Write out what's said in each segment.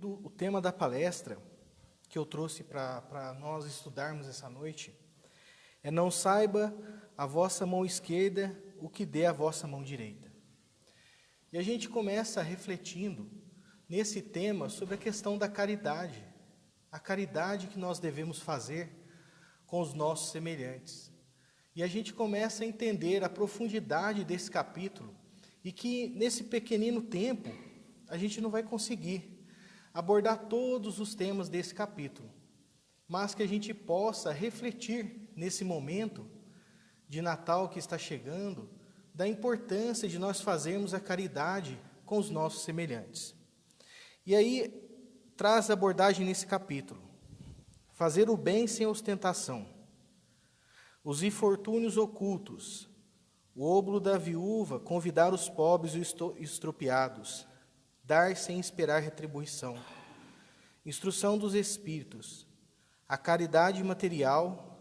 O tema da palestra que eu trouxe para nós estudarmos essa noite é: não saiba a vossa mão esquerda o que dê a vossa mão direita. E a gente começa refletindo nesse tema sobre a questão da caridade, a caridade que nós devemos fazer com os nossos semelhantes. E a gente começa a entender a profundidade desse capítulo e que nesse pequenino tempo a gente não vai conseguir abordar todos os temas desse capítulo, mas que a gente possa refletir nesse momento de Natal que está chegando, da importância de nós fazermos a caridade com os nossos semelhantes. E aí traz a abordagem nesse capítulo: fazer o bem sem ostentação, os infortúnios ocultos, o óbolo da viúva, convidar os pobres e os estropiados, dar sem esperar retribuição, instrução dos espíritos, a caridade material,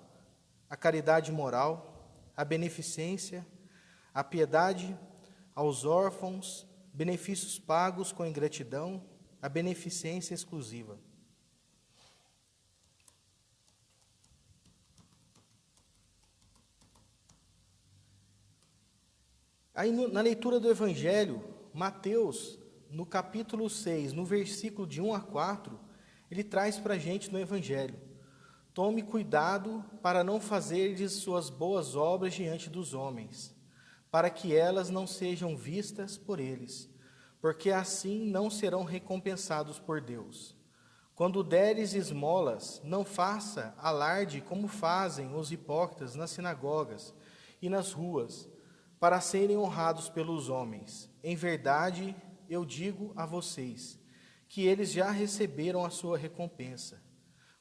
a caridade moral, a beneficência, a piedade aos órfãos, benefícios pagos com ingratidão, a beneficência exclusiva. Aí na leitura do Evangelho, Mateus, no capítulo 6, no versículo de 1 a 4, ele traz para a gente no Evangelho: tome cuidado para não fazeres suas boas obras diante dos homens, para que elas não sejam vistas por eles, porque assim não serão recompensados por Deus. Quando deres esmolas, não faça alarde como fazem os hipócritas nas sinagogas e nas ruas, para serem honrados pelos homens. Em verdade, eu digo a vocês, que eles já receberam a sua recompensa.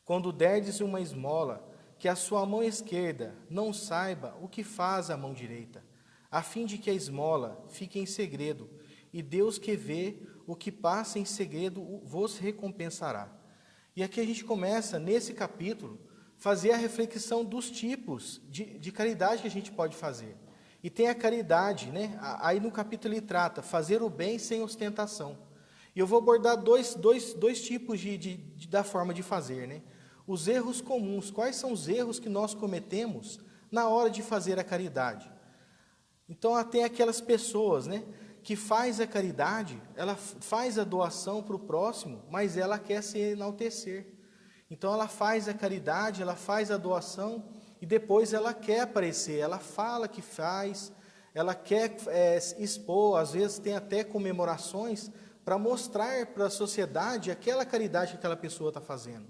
Quando derdes uma esmola, que a sua mão esquerda não saiba o que faz a mão direita, a fim de que a esmola fique em segredo, e Deus que vê o que passa em segredo vos recompensará. E aqui a gente começa, nesse capítulo, fazer a reflexão dos tipos de caridade que a gente pode fazer. E tem a caridade, né? Aí no capítulo ele trata, fazer o bem sem ostentação. E eu vou abordar dois tipos da forma de fazer, né? Os erros comuns. Quais são os erros que nós cometemos na hora de fazer a caridade? Então, tem aquelas pessoas, né, que faz a caridade, ela faz a doação para o próximo, mas ela quer se enaltecer. Então, ela faz a caridade, ela faz a doação, e depois ela quer aparecer, ela fala que faz, ela quer expor, às vezes tem até comemorações, para mostrar para a sociedade aquela caridade que aquela pessoa está fazendo.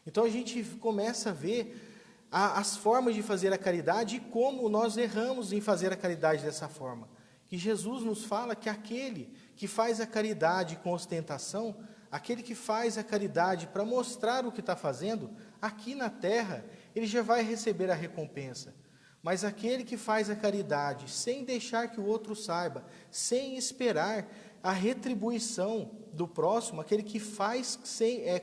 Então, a gente começa a ver as formas de fazer a caridade e como nós erramos em fazer a caridade dessa forma. Que Jesus nos fala que aquele que faz a caridade com ostentação, aquele que faz a caridade para mostrar o que está fazendo, aqui na terra, ele já vai receber a recompensa. Mas aquele que faz a caridade sem deixar que o outro saiba, sem esperar a retribuição do próximo, aquele que faz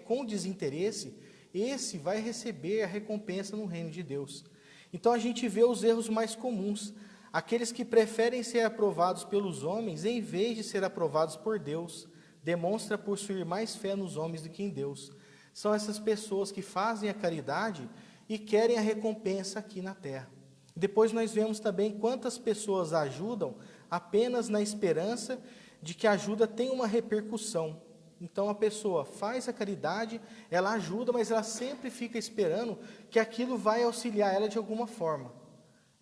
com desinteresse, esse vai receber a recompensa no reino de Deus. Então a gente vê os erros mais comuns, aqueles que preferem ser aprovados pelos homens em vez de ser aprovados por Deus, demonstra possuir mais fé nos homens do que em Deus. São essas pessoas que fazem a caridade e querem a recompensa aqui na terra. Depois nós vemos também quantas pessoas ajudam apenas na esperança de que a ajuda tenha uma repercussão. Então a pessoa faz a caridade, ela ajuda, mas ela sempre fica esperando que aquilo vai auxiliar ela de alguma forma.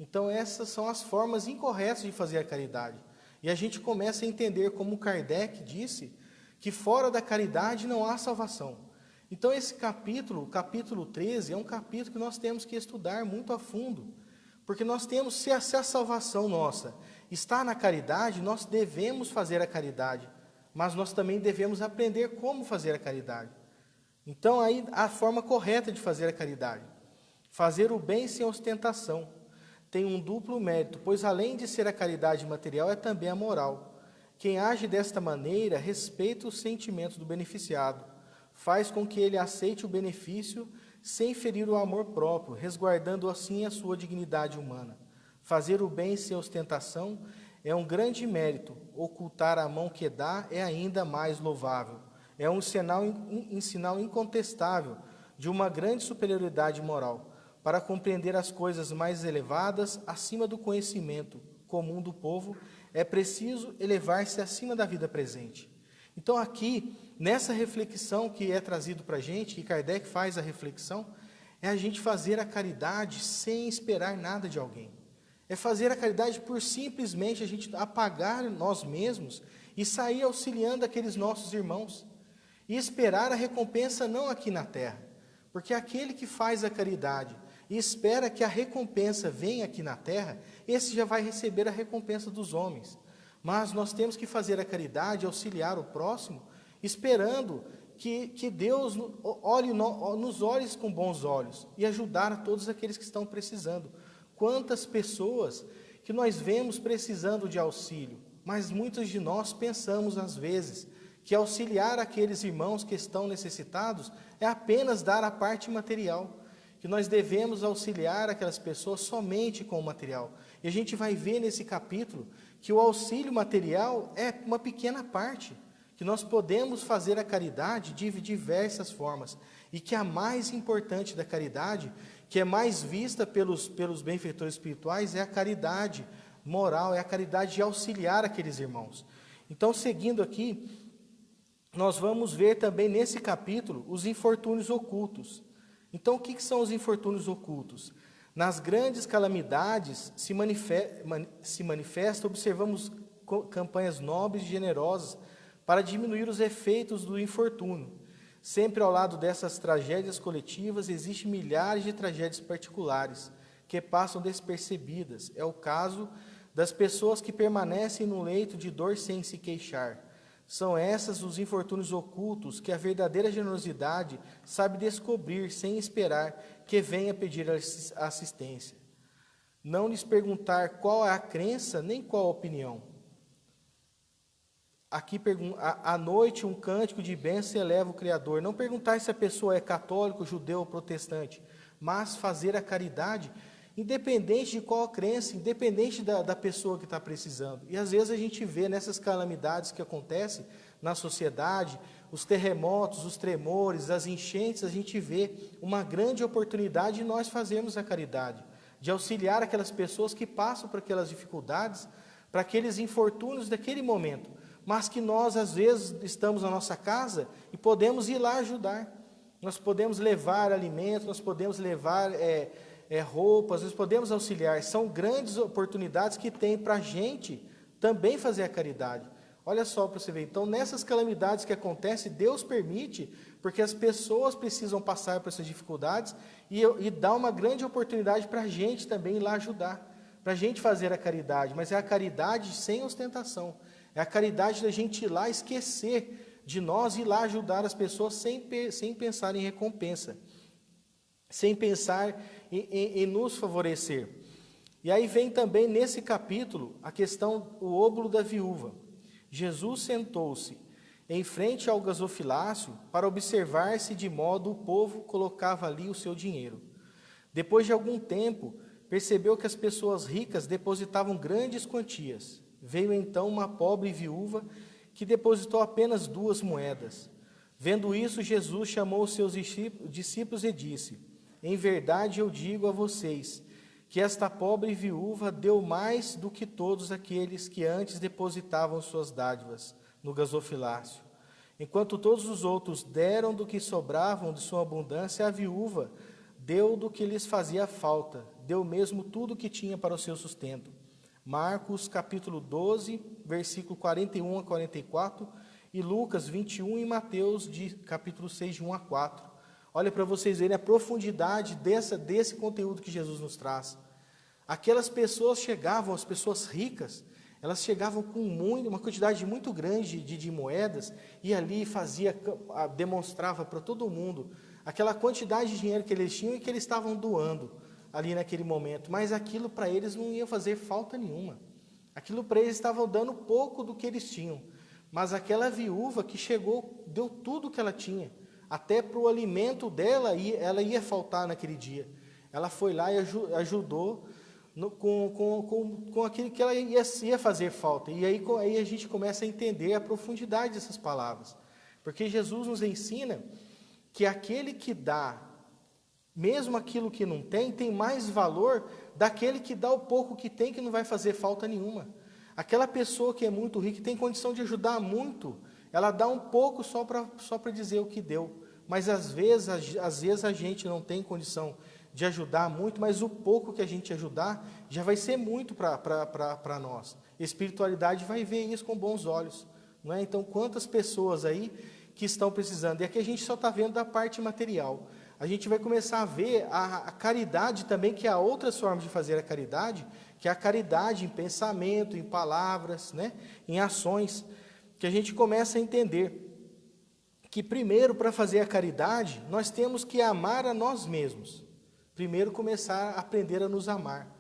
Então essas são as formas incorretas de fazer a caridade. E a gente começa a entender, como Kardec disse, que fora da caridade não há salvação. Então esse capítulo, o capítulo 13, é um capítulo que nós temos que estudar muito a fundo. Porque nós temos, se a salvação nossa está na caridade, nós devemos fazer a caridade. Mas nós também devemos aprender como fazer a caridade. Então, aí a forma correta de fazer a caridade: fazer o bem sem ostentação. Tem um duplo mérito, pois além de ser a caridade material, é também a moral. Quem age desta maneira respeita os sentimentos do beneficiado, faz com que ele aceite o benefício sem ferir o amor próprio, resguardando assim a sua dignidade humana. Fazer o bem sem ostentação é um grande mérito, ocultar a mão que dá é ainda mais louvável. é um sinal incontestável de uma grande superioridade moral. Para compreender as coisas mais elevadas, acima do conhecimento comum do povo, é preciso elevar-se acima da vida presente. Então aqui, nessa reflexão que é trazido para a gente, que Kardec faz a reflexão, é a gente fazer a caridade sem esperar nada de alguém. É fazer a caridade por simplesmente a gente apagar nós mesmos e sair auxiliando aqueles nossos irmãos. E esperar a recompensa não aqui na terra. Porque aquele que faz a caridade e espera que a recompensa venha aqui na terra, esse já vai receber a recompensa dos homens. Mas nós temos que fazer a caridade, auxiliar o próximo, esperando que Deus nos olhe com bons olhos e ajudar a todos aqueles que estão precisando. Quantas pessoas que nós vemos precisando de auxílio, mas muitos de nós pensamos às vezes que auxiliar aqueles irmãos que estão necessitados é apenas dar a parte material, que nós devemos auxiliar aquelas pessoas somente com o material. E a gente vai ver nesse capítulo que o auxílio material é uma pequena parte, que nós podemos fazer a caridade de diversas formas, e que a mais importante da caridade, que é mais vista pelos benfeitores espirituais, é a caridade moral, é a caridade de auxiliar aqueles irmãos. Então, seguindo aqui, nós vamos ver também nesse capítulo os infortúnios ocultos. Então, o que são os infortúnios ocultos? Nas grandes calamidades se manifesta, observamos campanhas nobres e generosas para diminuir os efeitos do infortúnio. Sempre ao lado dessas tragédias coletivas, existem milhares de tragédias particulares que passam despercebidas. É o caso das pessoas que permanecem no leito de dor sem se queixar. São essas os infortúnios ocultos que a verdadeira generosidade sabe descobrir sem esperar que venha pedir assistência. Não lhes perguntar qual é a crença nem qual a opinião. Aqui, à noite, um cântico de bênção eleva o Criador. Não perguntar se a pessoa é católico, judeu ou protestante, mas fazer a caridade, independente de qual a crença, independente da pessoa que está precisando. E às vezes a gente vê nessas calamidades que acontecem na sociedade, os terremotos, os tremores, as enchentes, a gente vê uma grande oportunidade de nós fazermos a caridade, de auxiliar aquelas pessoas que passam por aquelas dificuldades, para aqueles infortúnios daquele momento, mas que nós, às vezes, estamos na nossa casa e podemos ir lá ajudar. Nós podemos levar alimentos, nós podemos levar roupas, nós podemos auxiliar. São grandes oportunidades que tem para a gente também fazer a caridade. Olha só para você ver. Então, nessas calamidades que acontecem, Deus permite, porque as pessoas precisam passar por essas dificuldades e dá uma grande oportunidade para a gente também ir lá ajudar, para a gente fazer a caridade. Mas é a caridade sem ostentação. É a caridade da gente ir lá esquecer de nós e ir lá ajudar as pessoas sem pensar em recompensa, sem pensar em nos favorecer. E aí vem também nesse capítulo a questão, o óbolo da viúva. Jesus sentou-se em frente ao gasofilácio para observar se de modo o povo colocava ali o seu dinheiro. Depois de algum tempo, percebeu que as pessoas ricas depositavam grandes quantias. Veio então uma pobre viúva que depositou apenas 2 moedas. Vendo isso, Jesus chamou os seus discípulos e disse: em verdade eu digo a vocês, que esta pobre viúva deu mais do que todos aqueles que antes depositavam suas dádivas no gasofilácio. Enquanto todos os outros deram do que sobravam de sua abundância, a viúva deu do que lhes fazia falta, deu mesmo tudo o que tinha para o seu sustento. Marcos capítulo 12, versículo 41 a 44, e Lucas 21 e Mateus capítulo 6, de 1 a 4. Olha para vocês verem a profundidade desse conteúdo que Jesus nos traz. Aquelas pessoas chegavam, as pessoas ricas, elas chegavam com uma quantidade muito grande de moedas, e ali demonstrava para todo mundo aquela quantidade de dinheiro que eles tinham e que eles estavam doando ali naquele momento, mas aquilo para eles não ia fazer falta nenhuma. Aquilo para eles estavam dando pouco do que eles tinham. Mas aquela viúva que chegou, deu tudo o que ela tinha. Até para o alimento dela, ela ia faltar naquele dia. Ela foi lá e ajudou com aquilo que ela ia fazer falta. E aí a gente começa a entender a profundidade dessas palavras. Porque Jesus nos ensina que aquele que dá, mesmo aquilo que não tem mais valor daquele que dá o pouco que tem, que não vai fazer falta nenhuma. Aquela pessoa que é muito rica, que tem condição de ajudar muito, ela dá um pouco só para dizer o que deu. Mas às vezes a gente não tem condição de ajudar muito, mas o pouco que a gente ajudar já vai ser muito para nós. Espiritualidade vai ver isso com bons olhos. Não é? Então, quantas pessoas aí que estão precisando? E aqui a gente só está vendo da parte material. A gente vai começar a ver a caridade também, que há outras formas de fazer a caridade, que é a caridade em pensamento, em palavras, né? Em ações, que a gente começa a entender que primeiro, para fazer a caridade, nós temos que amar a nós mesmos. Primeiro, começar a aprender a nos amar.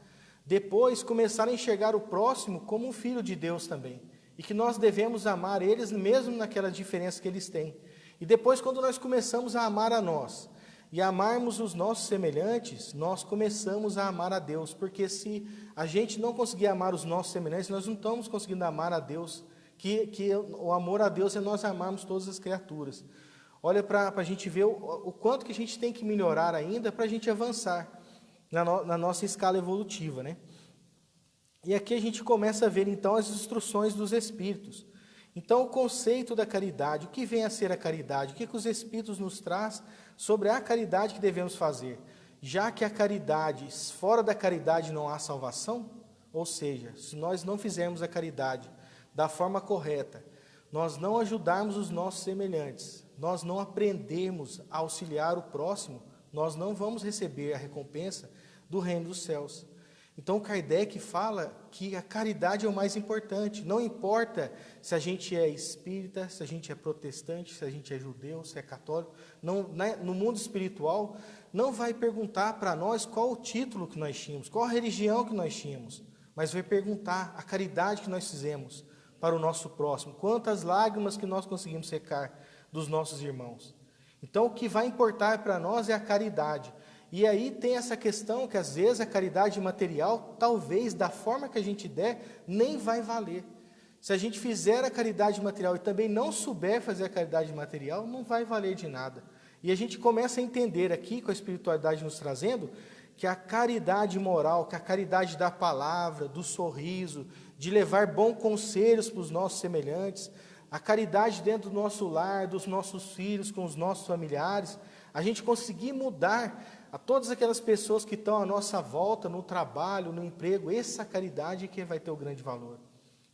Depois, começar a enxergar o próximo como um filho de Deus também. E que nós devemos amar eles mesmo naquela diferença que eles têm. E depois, quando nós começamos a amar a nós e amarmos os nossos semelhantes, nós começamos a amar a Deus. Porque se a gente não conseguir amar os nossos semelhantes, nós não estamos conseguindo amar a Deus. Que o amor a Deus é nós amarmos todas as criaturas. Olha para a gente ver o quanto que a gente tem que melhorar ainda para a gente avançar na nossa escala evolutiva, né? E aqui a gente começa a ver, então, as instruções dos Espíritos. Então, o conceito da caridade, o que vem a ser a caridade? O que os Espíritos nos traz sobre a caridade que devemos fazer? Já que a caridade, fora da caridade não há salvação, ou seja, se nós não fizermos a caridade da forma correta, nós não ajudarmos os nossos semelhantes, nós não aprendermos a auxiliar o próximo, nós não vamos receber a recompensa do reino dos céus. Então, Kardec fala que a caridade é o mais importante. Não importa se a gente é espírita, se a gente é protestante, se a gente é judeu, se é católico. Não, no mundo espiritual, não vai perguntar para nós qual o título que nós tínhamos, qual a religião que nós tínhamos, mas vai perguntar a caridade que nós fizemos para o nosso próximo, quantas lágrimas que nós conseguimos secar dos nossos irmãos. Então, o que vai importar para nós é a caridade. E aí tem essa questão que, às vezes, a caridade material, talvez, da forma que a gente der, nem vai valer. Se a gente fizer a caridade material e também não souber fazer a caridade material, não vai valer de nada. E a gente começa a entender aqui, com a espiritualidade nos trazendo, que a caridade moral, que a caridade da palavra, do sorriso, de levar bons conselhos para os nossos semelhantes, a caridade dentro do nosso lar, dos nossos filhos, com os nossos familiares, a gente conseguir mudar a todas aquelas pessoas que estão à nossa volta, no trabalho, no emprego, essa caridade é que vai ter o grande valor.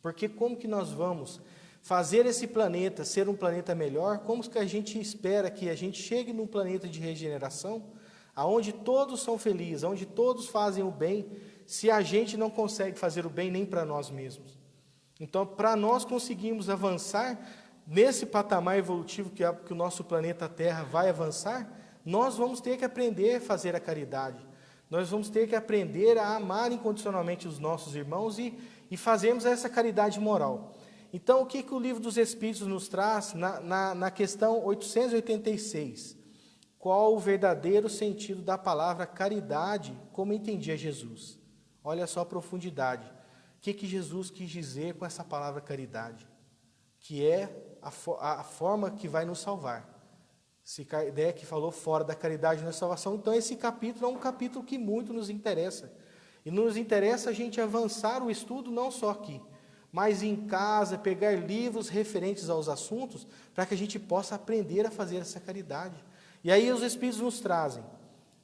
Porque como que nós vamos fazer esse planeta ser um planeta melhor? Como que a gente espera que a gente chegue num planeta de regeneração, aonde todos são felizes, onde todos fazem o bem, se a gente não consegue fazer o bem nem para nós mesmos? Então, para nós conseguirmos avançar nesse patamar evolutivo que o nosso planeta Terra vai avançar, nós vamos ter que aprender a fazer a caridade. Nós vamos ter que aprender a amar incondicionalmente os nossos irmãos e fazermos essa caridade moral. Então, o que o Livro dos Espíritos nos traz na questão 886? Qual o verdadeiro sentido da palavra caridade, como entendia Jesus? Olha só a profundidade. O que Jesus quis dizer com essa palavra caridade? Que é a forma que vai nos salvar. Se Kardec falou fora da caridade não é salvação, então esse capítulo é um capítulo que muito nos interessa. E nos interessa a gente avançar o estudo não só aqui, mas em casa, pegar livros referentes aos assuntos, para que a gente possa aprender a fazer essa caridade. E aí os Espíritos nos trazem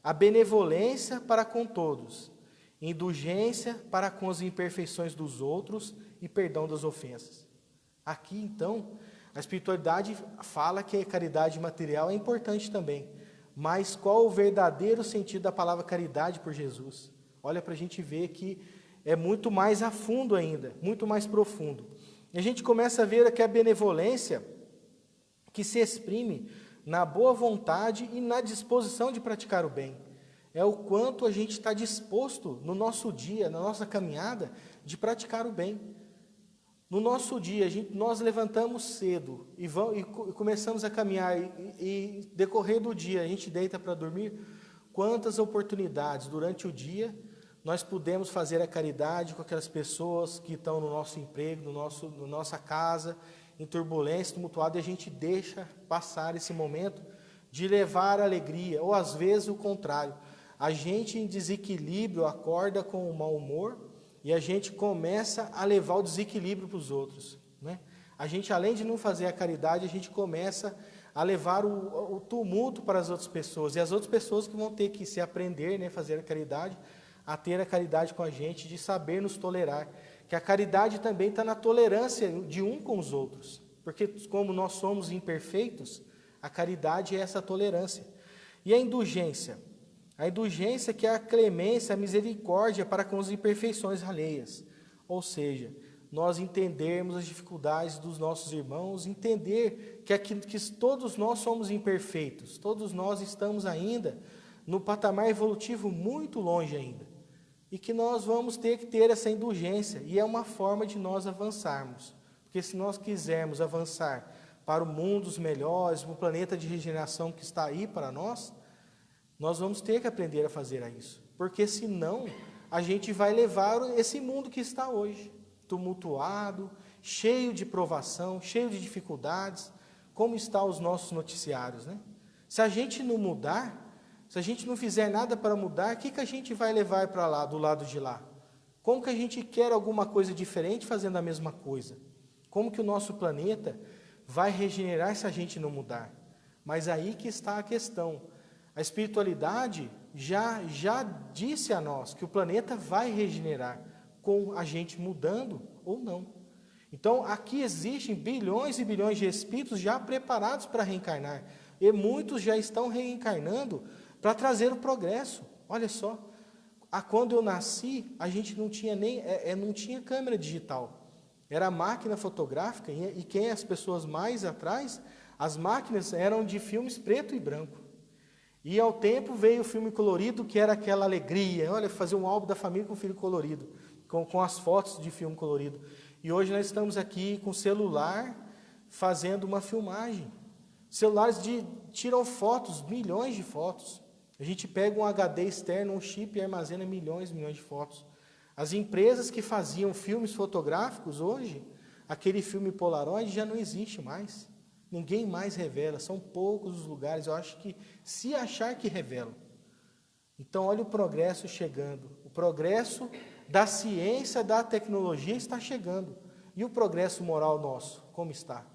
a benevolência para com todos, indulgência para com as imperfeições dos outros e perdão das ofensas. Aqui, então, a espiritualidade fala que a caridade material é importante também, mas qual o verdadeiro sentido da palavra caridade por Jesus? Olha para a gente ver que é muito mais a fundo ainda, muito mais profundo. E a gente começa a ver que a benevolência que se exprime na boa vontade e na disposição de praticar o bem. É o quanto a gente está disposto no nosso dia, na nossa caminhada, de praticar o bem. No nosso dia, nós levantamos cedo e começamos a caminhar e decorrer do dia, a gente deita para dormir. Quantas oportunidades durante o dia nós podemos fazer a caridade com aquelas pessoas que estão no nosso emprego, na nossa casa, em turbulência, tumultuado, e a gente deixa passar esse momento de levar alegria, ou às vezes o contrário. A gente em desequilíbrio acorda com o mau humor e a gente começa a levar o desequilíbrio para os outros, né? A gente, além de não fazer a caridade, a gente começa a levar o tumulto para as outras pessoas. E as outras pessoas que vão ter que se aprender, né, fazer a caridade, a ter a caridade com a gente, de saber nos tolerar. Que a caridade também está na tolerância de um com os outros. Porque como nós somos imperfeitos, a caridade é essa tolerância. E a indulgência? A indulgência que é a clemência, a misericórdia para com as imperfeições alheias. Ou seja, nós entendermos as dificuldades dos nossos irmãos, entender que todos nós somos imperfeitos, todos nós estamos ainda no patamar evolutivo muito longe ainda, e que nós vamos ter que ter essa indulgência, e é uma forma de nós avançarmos, porque se nós quisermos avançar para o mundo dos melhores, para o planeta de regeneração que está aí para nós vamos ter que aprender a fazer isso, porque senão a gente vai levar esse mundo que está hoje, tumultuado, cheio de provação, cheio de dificuldades, como estão os nossos noticiários, né? Se a gente não mudar, se a gente não fizer nada para mudar, o que a gente vai levar para lá, do lado de lá? Como que a gente quer alguma coisa diferente fazendo a mesma coisa? Como que o nosso planeta vai regenerar se a gente não mudar? Mas aí que está a questão. A espiritualidade já disse a nós que o planeta vai regenerar, com a gente mudando ou não. Então, aqui existem bilhões e bilhões de espíritos já preparados para reencarnar. E muitos já estão reencarnando para trazer o progresso. Olha só, quando eu nasci, a gente não tinha não tinha câmera digital. Era máquina fotográfica, e quem as pessoas mais atrás, as máquinas eram de filmes preto e branco. E ao tempo veio o filme colorido, que era aquela alegria. Olha, fazer um álbum da família com filme colorido, com as fotos de filme colorido. E hoje nós estamos aqui com celular fazendo uma filmagem. Celulares tiram fotos, milhões de fotos. A gente pega um HD externo, um chip e armazena milhões e milhões de fotos. As empresas que faziam filmes fotográficos hoje, aquele filme Polaroid já não existe mais. Ninguém mais revela, são poucos os lugares, eu acho que se achar que revelam. Então olha o progresso chegando, o progresso da ciência, da tecnologia está chegando. E o progresso moral nosso, como está?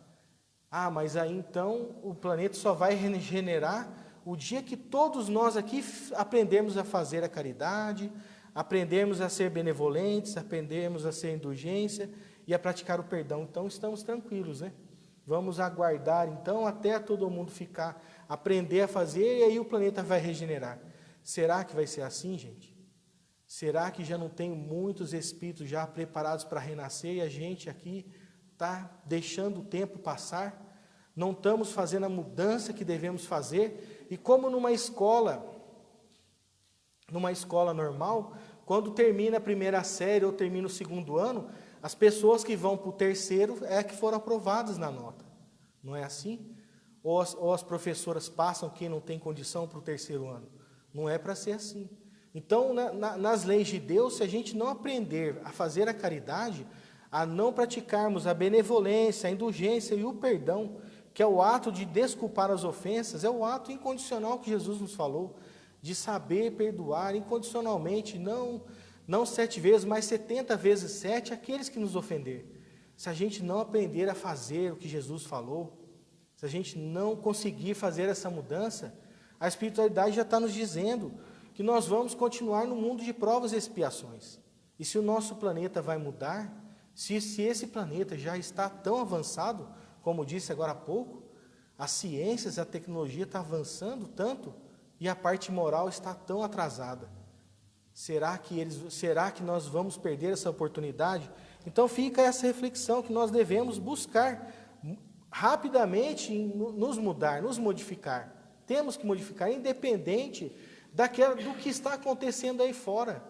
Mas aí então o planeta só vai regenerar o dia que todos nós aqui aprendemos a fazer a caridade, aprendemos a ser benevolentes, aprendemos a ser indulgência e a praticar o perdão. Então estamos tranquilos, né? Vamos aguardar então até todo mundo aprender a fazer, e aí o planeta vai regenerar. Será que vai ser assim, gente? Será que já não tem muitos espíritos já preparados para renascer e a gente aqui está deixando o tempo passar? Não estamos fazendo a mudança que devemos fazer? E como numa escola normal, quando termina a primeira série ou termina o segundo ano, as pessoas que vão para o terceiro que foram aprovadas na nota. Não é assim? Ou as professoras passam quem não tem condição para o terceiro ano. Não é para ser assim. Então, nas leis de Deus, se a gente não aprender a fazer a caridade, a não praticarmos a benevolência, a indulgência e o perdão, que é o ato de desculpar as ofensas, é o ato incondicional que Jesus nos falou, de saber perdoar incondicionalmente, não 7 vezes, mas 70 vezes 7, aqueles que nos ofender. Se a gente não aprender a fazer o que Jesus falou, se a gente não conseguir fazer essa mudança, a espiritualidade já está nos dizendo que nós vamos continuar no mundo de provas e expiações. E se o nosso planeta vai mudar, se esse planeta já está tão avançado, como disse agora há pouco, as ciências, a tecnologia está avançando tanto e a parte moral está tão atrasada. Será que nós vamos perder essa oportunidade? Então fica essa reflexão que nós devemos buscar rapidamente nos mudar, nos modificar. Temos que modificar, independente do que está acontecendo aí fora.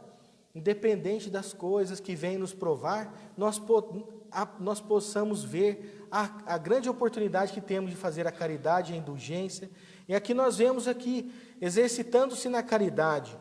Independente das coisas que vêm nos provar, nós possamos ver a grande oportunidade que temos de fazer a caridade, a indulgência. E aqui nós vemos aqui, exercitando-se na caridade,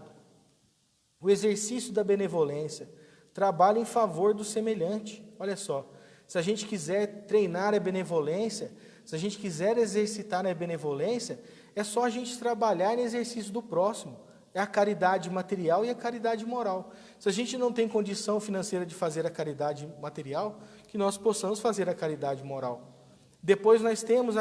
o exercício da benevolência, trabalho em favor do semelhante. Olha só, Se a gente quiser treinar a benevolência, se a gente quiser exercitar a benevolência, é só a gente trabalhar no exercício do próximo. É a caridade material e a caridade moral. Se a gente não tem condição financeira de fazer a caridade material, que nós possamos fazer a caridade moral. Depois nós temos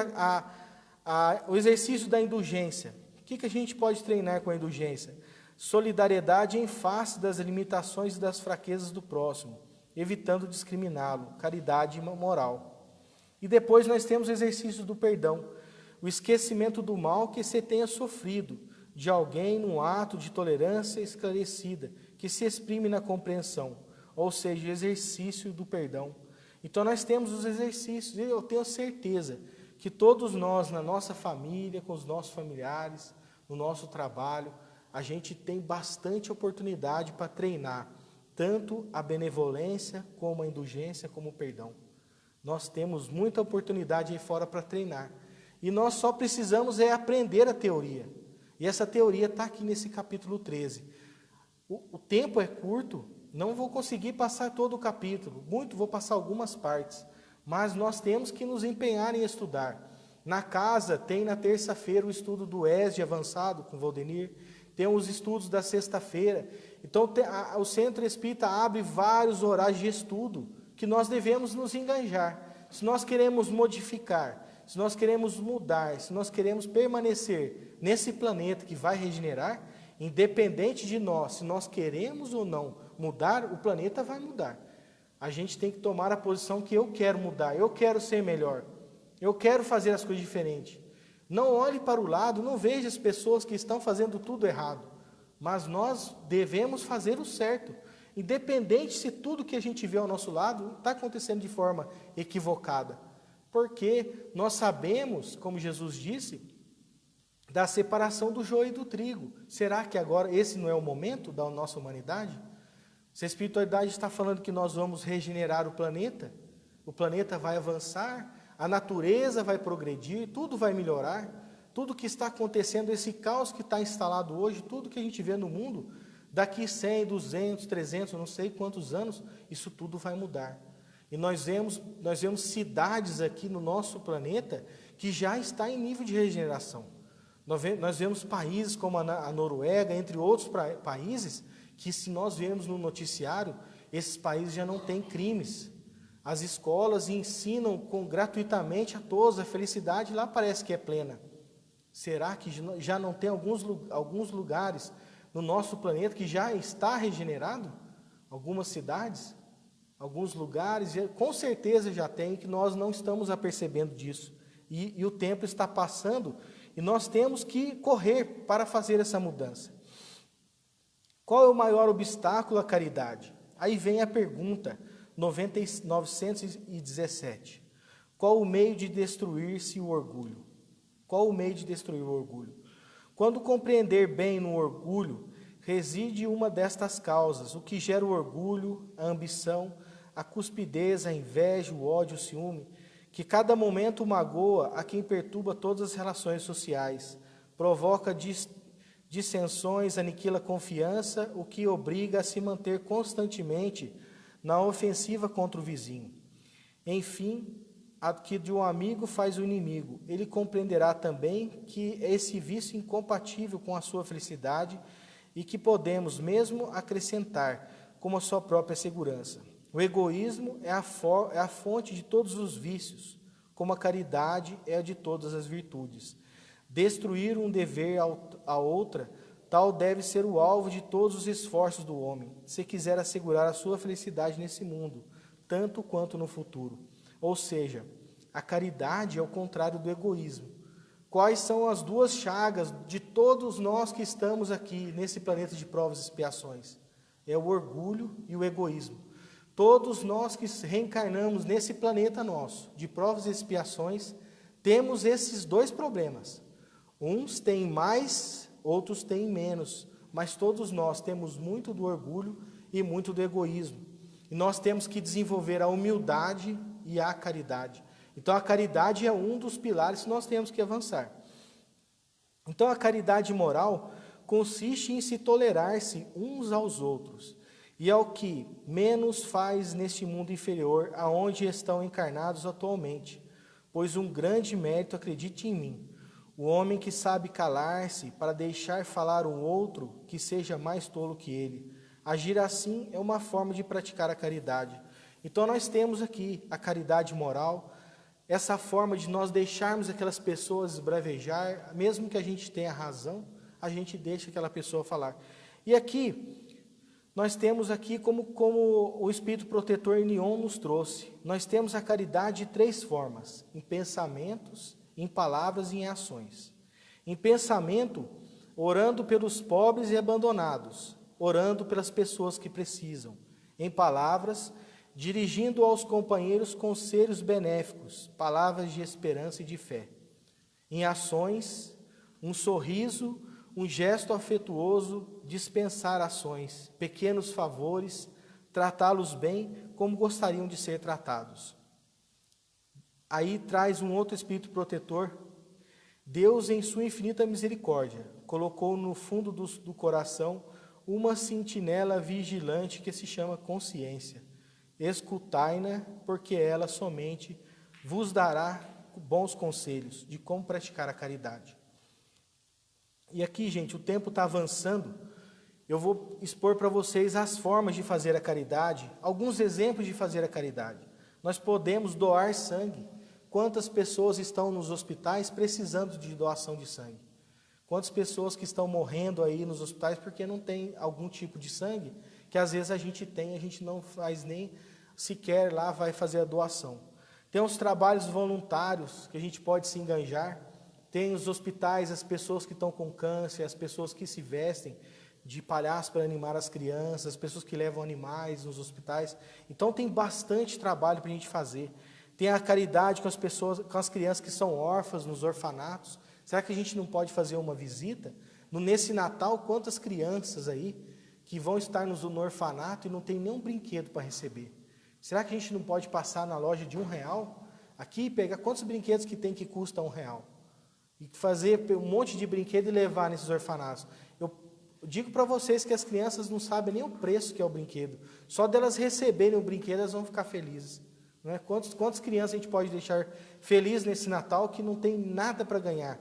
o exercício da indulgência. O que a gente pode treinar com a indulgência? Solidariedade em face das limitações e das fraquezas do próximo, evitando discriminá-lo, caridade moral. E depois nós temos o exercício do perdão, o esquecimento do mal que você tenha sofrido de alguém num ato de tolerância esclarecida, que se exprime na compreensão, ou seja, o exercício do perdão. Então nós temos os exercícios, e eu tenho certeza que todos nós, na nossa família, com os nossos familiares, no nosso trabalho, a gente tem bastante oportunidade para treinar, tanto a benevolência, como a indulgência, como o perdão. Nós temos muita oportunidade aí fora para treinar. E nós só precisamos aprender a teoria. E essa teoria está aqui nesse capítulo 13. O tempo é curto, não vou conseguir passar todo o capítulo, vou passar algumas partes, mas nós temos que nos empenhar em estudar. Na casa tem na terça-feira o estudo do ESD avançado com Valdenir, tem os estudos da sexta-feira. Então o Centro Espírita abre vários horários de estudo que nós devemos nos engajar. Se nós queremos modificar, se nós queremos mudar, se nós queremos permanecer nesse planeta que vai regenerar, independente de nós, se nós queremos ou não mudar, o planeta vai mudar. A gente tem que tomar a posição que eu quero mudar, eu quero ser melhor, eu quero fazer as coisas diferentes. Não olhe para o lado, não veja as pessoas que estão fazendo tudo errado, mas nós devemos fazer o certo, independente se tudo que a gente vê ao nosso lado está acontecendo de forma equivocada. Porque nós sabemos, como Jesus disse, da separação do joio e do trigo. Será que agora esse não é o momento da nossa humanidade? Se a espiritualidade está falando que nós vamos regenerar o planeta vai avançar, a natureza vai progredir, tudo vai melhorar, tudo que está acontecendo, esse caos que está instalado hoje, tudo que a gente vê no mundo, daqui 100, 200, 300, não sei quantos anos, isso tudo vai mudar. E nós vemos cidades aqui no nosso planeta que já está em nível de regeneração. Nós vemos países como a Noruega, entre outros países, que se nós vemos no noticiário, esses países já não têm crimes. As escolas ensinam gratuitamente a todos, a felicidade lá parece que é plena. Será que já não tem alguns lugares no nosso planeta que já está regenerado? Algumas cidades? Alguns lugares, com certeza já tem, que nós não estamos apercebendo disso. E o tempo está passando e nós temos que correr para fazer essa mudança. Qual é o maior obstáculo à caridade? Aí vem a pergunta 917. Qual o meio de destruir-se o orgulho? Qual o meio de destruir o orgulho? Quando compreender bem no orgulho, reside uma destas causas, o que gera o orgulho, a ambição, a cuspidez, a inveja, o ódio, o ciúme, que cada momento magoa a quem perturba todas as relações sociais, provoca dissensões, aniquila a confiança, o que obriga a se manter constantemente na ofensiva contra o vizinho. Enfim, a que de um amigo faz o inimigo. Ele compreenderá também que esse vício incompatível com a sua felicidade e que podemos mesmo acrescentar como a sua própria segurança. O egoísmo é a fonte de todos os vícios, como a caridade é a de todas as virtudes. Destruir um dever a outra, tal deve ser o alvo de todos os esforços do homem, se quiser assegurar a sua felicidade nesse mundo, tanto quanto no futuro. Ou seja, a caridade é o contrário do egoísmo. Quais são as duas chagas de todos nós que estamos aqui nesse planeta de provas e expiações? É o orgulho e o egoísmo. Todos nós que reencarnamos nesse planeta nosso, de provas e expiações, temos esses dois problemas. Uns têm mais, outros têm menos, mas todos nós temos muito do orgulho e muito do egoísmo. E nós temos que desenvolver a humildade e a caridade. Então a caridade é um dos pilares que nós temos que avançar. Então a caridade moral consiste em se tolerar-se uns aos outros e ao que menos faz neste mundo inferior, aonde estão encarnados atualmente. Pois um grande mérito, acredite em mim, o homem que sabe calar-se para deixar falar um outro que seja mais tolo que ele. Agir assim é uma forma de praticar a caridade. Então nós temos aqui a caridade moral, essa forma de nós deixarmos aquelas pessoas esbravejar, mesmo que a gente tenha razão, a gente deixa aquela pessoa falar. E aqui, nós temos aqui como o Espírito Protetor Nion nos trouxe, nós temos a caridade de 3 formas, em pensamentos, em palavras e em ações. Em pensamento, orando pelos pobres e abandonados, orando pelas pessoas que precisam. Em palavras, dirigindo aos companheiros conselhos benéficos, palavras de esperança e de fé. Em ações, um sorriso, um gesto afetuoso, dispensar ações, pequenos favores, tratá-los bem como gostariam de ser tratados. Aí traz um outro Espírito Protetor. Deus, em sua infinita misericórdia, colocou no fundo do coração uma sentinela vigilante que se chama consciência. Escutai-na, porque ela somente vos dará bons conselhos de como praticar a caridade. E aqui, gente, o tempo está avançando. Eu vou expor para vocês as formas de fazer a caridade, alguns exemplos de fazer a caridade. Nós podemos doar sangue. Quantas pessoas estão nos hospitais precisando de doação de sangue? Quantas pessoas que estão morrendo aí nos hospitais porque não tem algum tipo de sangue, que às vezes a gente tem, a gente não faz nem sequer lá, vai fazer a doação. Tem os trabalhos voluntários que a gente pode se engajar, tem os hospitais, as pessoas que estão com câncer, as pessoas que se vestem de palhaço para animar as crianças, as pessoas que levam animais nos hospitais. Então tem bastante trabalho para a gente fazer. Tem a caridade com as pessoas, com as crianças que são órfãs nos orfanatos. Será que a gente não pode fazer uma visita? Nesse Natal, quantas crianças aí que vão estar no orfanato e não tem nenhum brinquedo para receber? Será que a gente não pode passar na loja de R$1 aqui e pegar quantos brinquedos que tem que custam R$1? E fazer um monte de brinquedo e levar nesses orfanatos? Eu digo para vocês que as crianças não sabem nem o preço que é o brinquedo. Só delas receberem o brinquedo, elas vão ficar felizes. Não é? Quantas crianças a gente pode deixar felizes nesse Natal que não tem nada para ganhar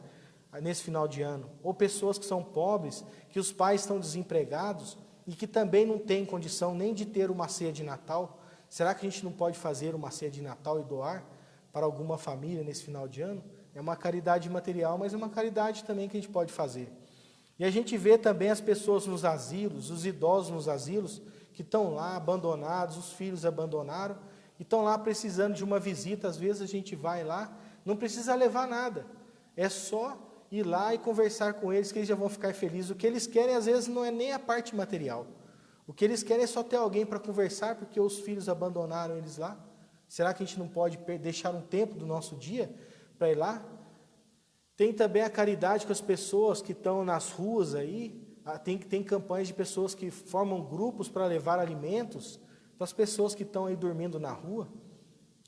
nesse final de ano? Ou pessoas que são pobres, que os pais estão desempregados e que também não têm condição nem de ter uma ceia de Natal. Será que a gente não pode fazer uma ceia de Natal e doar para alguma família nesse final de ano? É uma caridade material, mas é uma caridade também que a gente pode fazer. E a gente vê também as pessoas nos asilos, os idosos nos asilos, que estão lá abandonados, os filhos abandonaram, e estão lá precisando de uma visita. Às vezes a gente vai lá, não precisa levar nada, é só ir lá e conversar com eles, que eles já vão ficar felizes. O que eles querem, às vezes, não é nem a parte material. O que eles querem é só ter alguém para conversar, porque os filhos abandonaram eles lá. Será que a gente não pode deixar um tempo do nosso dia para ir lá? Tem também a caridade com as pessoas que estão nas ruas aí. Tem campanhas de pessoas que formam grupos para levar alimentos para as pessoas que estão aí dormindo na rua.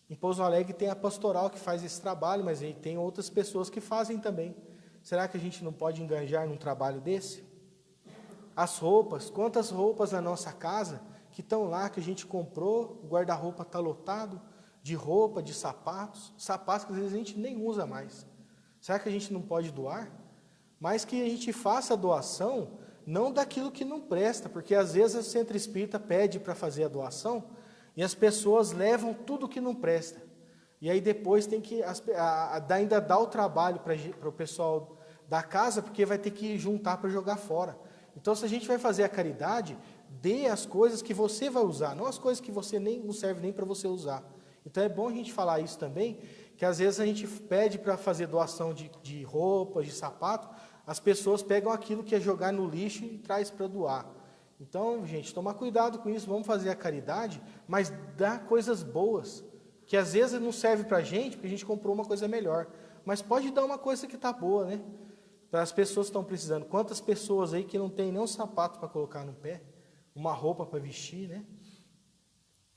Em Pouso Alegre tem a pastoral que faz esse trabalho, mas aí tem outras pessoas que fazem também. Será que a gente não pode engajar num trabalho desse? As roupas, quantas roupas na nossa casa que estão lá, que a gente comprou, o guarda-roupa está lotado de roupa, de sapatos que às vezes a gente nem usa mais. Será que a gente não pode doar? Mas que a gente faça a doação, não daquilo que não presta, porque às vezes o centro espírita pede para fazer a doação e as pessoas levam tudo que não presta. E aí depois tem que ainda dar o trabalho para o pessoal da casa, porque vai ter que juntar para jogar fora. Então, se a gente vai fazer a caridade, dê as coisas que você vai usar, não as coisas que você não serve nem para você usar. Então é bom a gente falar isso também, que às vezes a gente pede para fazer doação de roupas, de sapato, as pessoas pegam aquilo que é jogar no lixo e traz para doar. Então, gente, tomar cuidado com isso, vamos fazer a caridade, mas dá coisas boas, que às vezes não serve para a gente, porque a gente comprou uma coisa melhor, mas pode dar uma coisa que está boa, né? Para as pessoas que estão precisando. Quantas pessoas aí que não tem nem um sapato para colocar no pé, uma roupa para vestir, né?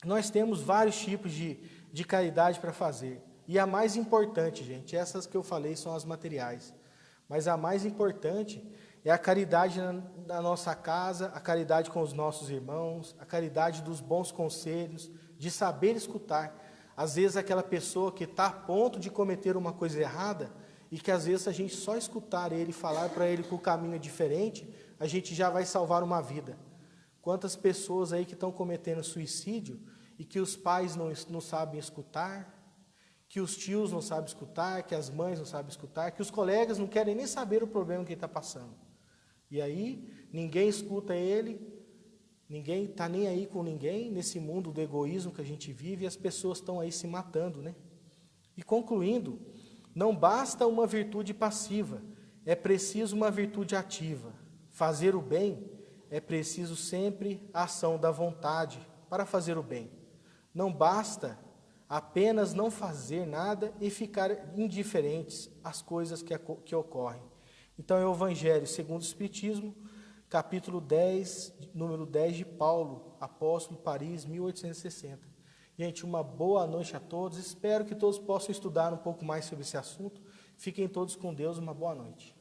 Nós temos vários tipos de caridade para fazer. E a mais importante, gente, essas que eu falei são as materiais. Mas a mais importante É a caridade na nossa casa, a caridade com os nossos irmãos, a caridade dos bons conselhos, de saber escutar. Às vezes aquela pessoa que está a ponto de cometer uma coisa errada, e que às vezes a gente só escutar ele, falar para ele que o caminho é diferente, a gente já vai salvar uma vida. Quantas pessoas aí que estão cometendo suicídio, e que os pais não sabem escutar, que os tios não sabem escutar, que as mães não sabem escutar, que os colegas não querem nem saber o problema que ele está passando. E aí, ninguém escuta ele, ninguém está nem aí com ninguém, nesse mundo do egoísmo que a gente vive, e as pessoas estão aí se matando, né? E concluindo, não basta uma virtude passiva, é preciso uma virtude ativa. Fazer o bem é preciso sempre a ação da vontade para fazer o bem. Não basta apenas não fazer nada e ficar indiferentes às coisas que ocorrem. Então, é o Evangelho segundo o Espiritismo, capítulo 10, número 10 de Paulo, apóstolo, Paris, 1860. Gente, uma boa noite a todos. Espero que todos possam estudar um pouco mais sobre esse assunto. Fiquem todos com Deus. Uma boa noite.